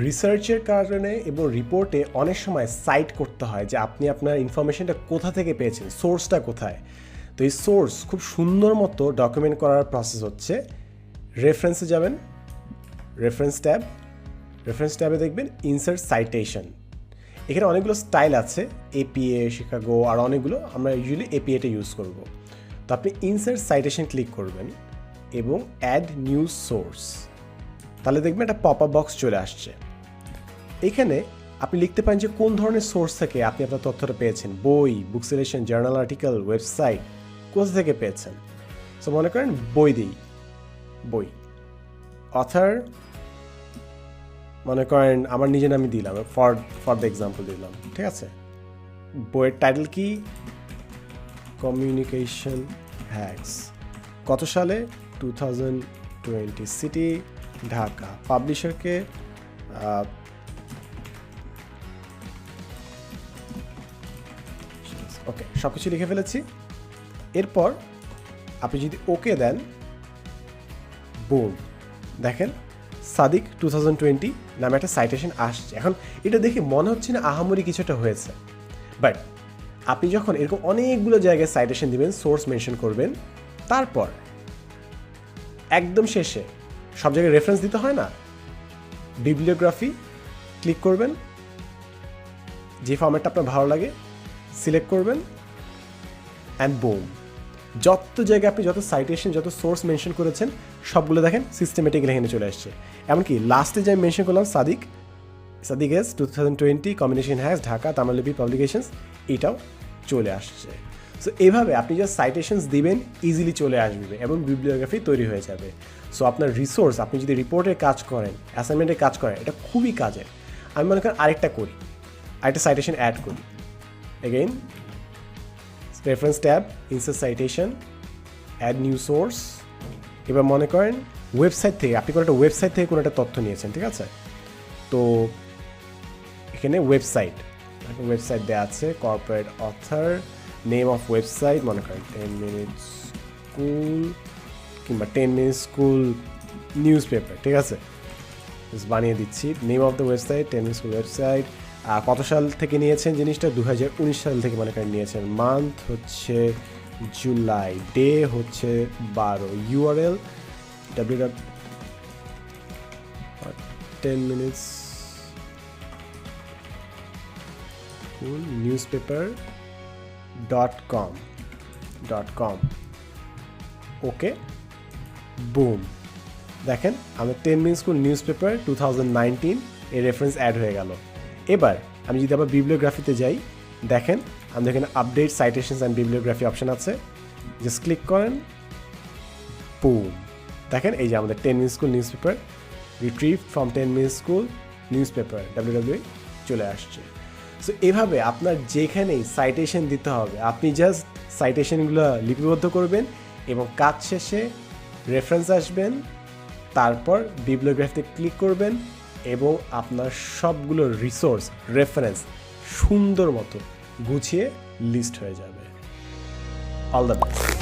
রিসার্চের কারণে এবং রিপোর্টে অনেক সময় সাইট করতে হয় যে আপনি আপনার ইনফরমেশনটা কোথা থেকে পেয়েছেন, সোর্সটা কোথায়। তো এই সোর্স খুব সুন্দর মতো ডকুমেন্ট করার প্রসেস হচ্ছে রেফারেন্সে যাবেন, রেফারেন্স ট্যাবে দেখবেন ইনসার্ট সাইটেশন। এখানে অনেকগুলো স্টাইল আছে, এপিএ, শিকাগো আর অনেকগুলো। আমরা ইউজুয়ালি এপিএটা ইউজ করব। তো আপনি ইনসার্ট সাইটেশন ক্লিক করবেন এবং অ্যাড নিউ সোর্স, তাহলে দেখবেন একটা পপ আপ বক্স চলে আসছে। এখানে আপনি লিখতে পারেন যে কোন ধরনের সোর্স থেকে আপনি আপনার তথ্যটা পেয়েছেন, বই, বুক সিলেকশন, জার্নাল আর্টিকেল, ওয়েবসাইট, কোথা থেকে পেয়েছেন। সো মনে করেন বই দিই, বই, অথার মনে করেন আমার নিজের নামই দিলাম, ফর দ্য এক্সাম্পল দিলাম, ঠিক আছে। বইয়ের টাইটেল কি, কমিউনিকেশন হ্যাকস, কত সালে, 2020, সিটি ঢাকা, পাবলিশারকে ওকে, সব কিছু লিখে ফেলেছি। এরপর আপনি যদি ওকে দেন, বুম, দেখেন সাদিক 2020 নামে একটা সাইটেশন আসছে। এখন এটা দেখে মনে হচ্ছে না আহামরি কিছুটা হয়েছে, বাট আপনি যখন এরকম অনেকগুলো জায়গায় সাইটেশন দিবেন, সোর্স মেনশন করবেন, তারপর একদম শেষে সব জায়গায় রেফারেন্স দিতে হয় না, বিবলিওগ্রাফি ক্লিক করবেন, যে ফরম্যাটটা আপনার ভালো লাগে সিলেক্ট করবেন, অ্যান্ড বুম, যত জায়গায় আপনি যত সাইটেশন, যত সোর্স মেনশন করেছেন সবগুলো দেখেন সিস্টেমেটিক্যালি এখানে চলে আসছে। এমনকি লাস্টে যে আমি মেনশন করলাম Sadiq S 2020 combination hacks Dhaka Tamralipi publications, এটাও চলে আসছে। সো এইভাবে আপনি যা সাইটেশনস দিবেন ইজিলি চলে আসবে এবং বিবলিওগ্রাফি তৈরি হয়ে যাবে। সো আপনার রিসোর্স, আপনি যদি রিপোর্টের কাজ করেন, অ্যাসাইনমেন্টের কাজ করেন, এটা খুবই কাজের। আমি মনে করেন আরেকটা করি, আরেকটা সাইটেশন অ্যাড করি। Again reference tab, insert citation, add new source. এবার মনে করেন ওয়েবসাইট থেকে, আপনি কোনো একটা ওয়েবসাইট থেকে কোনো একটা তথ্য নিয়েছেন, ঠিক আছে। তো এখানে ওয়েবসাইট দেওয়া আছে, corporate author, name of website, মনে করেন 10 মিনিট স্কুল কিংবা 10 মিনিট স্কুল নিউজ পেপার, ঠিক আছে, বানিয়ে দিচ্ছি। Name of the website 10 minute school website. কত সাল থেকে নিয়েছেন জিনিসটা, 2019 সাল থেকে মনে করেন নিয়েছেন। মান্থ হচ্ছে জুলাই, ডে হচ্ছে 12, ইউআরএল www.10minutesschoolnewspaper.com। ওকে, বুম, দেখেন আমার 10 মিনিট স্কুল নিউজ পেপার 2019 এর রেফারেন্স অ্যাড হয়ে গেল। এবার আমি যদি আবার বিবলিওগ্রাফিতে যাই, দেখেন আমাদের এখানে update citations and bibliography option আছে, জাস্ট ক্লিক করেন, বুম, দেখেন এই যে আমাদের 10 minute school news paper retrieve from 10 minute school news paper www চলে আসছে। সো এভাবে আপনার যেখানেই সাইটেশন দিতে হবে আপনি জাস্ট সাইটেশনগুলো লিপিবদ্ধ করবেন এবং কাজ শেষে রেফারেন্স আসবেন, তারপর বিবলিওগ্রাফিতে ক্লিক করবেন এবং আপনার সবগুলো রিসোর্স, রেফারেন্স সুন্দর মতো গুছিয়ে লিস্ট হয়ে যাবে। All the best.